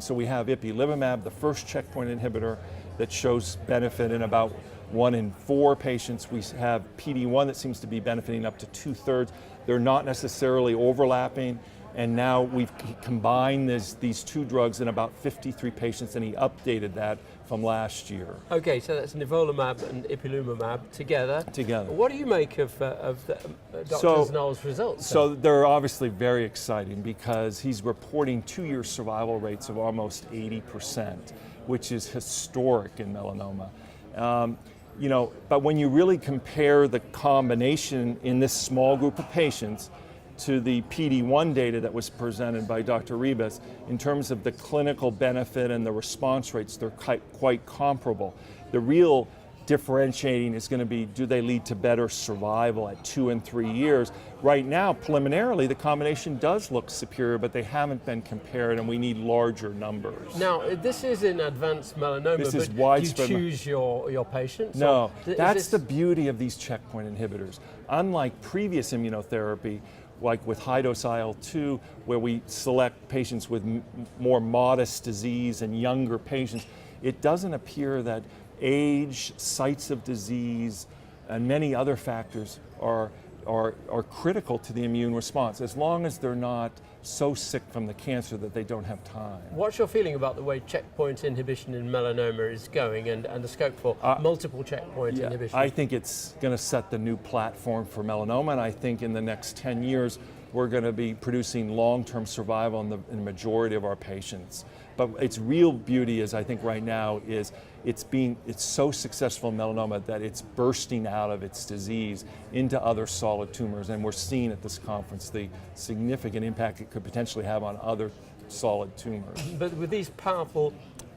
So we have ipilimumab, the first checkpoint inhibitor that shows benefit in about 1 in 4 patients. We have PD-1 that seems to be benefiting up to 2/3. They're not necessarily overlapping, and now we've combined these two drugs in about 53 patients, and he updated that from last year. Okay, so that's nivolumab and ipilimumab together. What do you make of Dr. Znal's results? So they're obviously very exciting because he's reporting 2-year survival rates of almost 80%, which is historic in melanoma. But when you really compare the combination in this small group of patients to the PD-1 data that was presented by Dr. Ribas, in terms of the clinical benefit and the response rates, they're quite comparable. The real differentiating is going to be, do they lead to better survival at 2 and 3 years? Right now, preliminarily, the combination does look superior, but they haven't been compared, and we need larger numbers. Now, this is in advanced melanoma, this is but widespread. do you choose your patients? No, that's the beauty of these checkpoint inhibitors. Unlike previous immunotherapy, like with high-dose IL-2, where we select patients with more modest disease and younger patients, it doesn't appear that age, sites of disease, and many other factors are critical to the immune response, as long as they're not so sick from the cancer that they don't have time. What's your feeling about the way checkpoint inhibition in melanoma is going, and the scope for multiple checkpoint inhibition? I think it's going to set the new platform for melanoma, and I think in the next 10 years we're going to be producing long-term survival in the majority of our patients. But its real beauty is, I think right now, is it's so successful in melanoma that it's bursting out of its disease into other solid tumors, and we're seeing at this conference the significant impact it could potentially have on other solid tumors. But with these powerful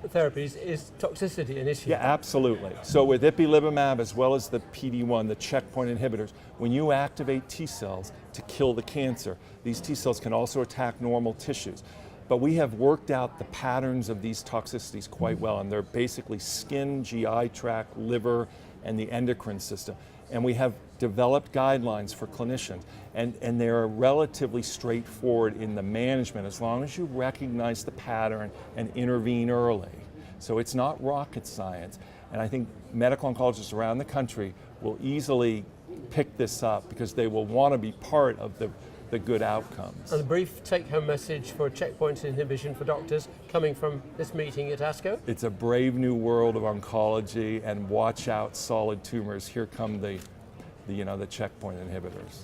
therapies, is toxicity an issue? Yeah, absolutely. So with ipilimumab, as well as the PD-1, the checkpoint inhibitors, when you activate T cells to kill the cancer, these T cells can also attack normal tissues. But we have worked out the patterns of these toxicities quite well, and they're basically skin, GI tract, liver, and the endocrine system. And we have developed guidelines for clinicians, and they're relatively straightforward in the management as long as you recognize the pattern and intervene early. So it's not rocket science, and I think medical oncologists around the country will easily pick this up because they will want to be part of the good outcomes. And a brief take-home message for checkpoint inhibition for doctors coming from this meeting at ASCO? It's a brave new world of oncology, and watch out solid tumors. Here come the checkpoint inhibitors.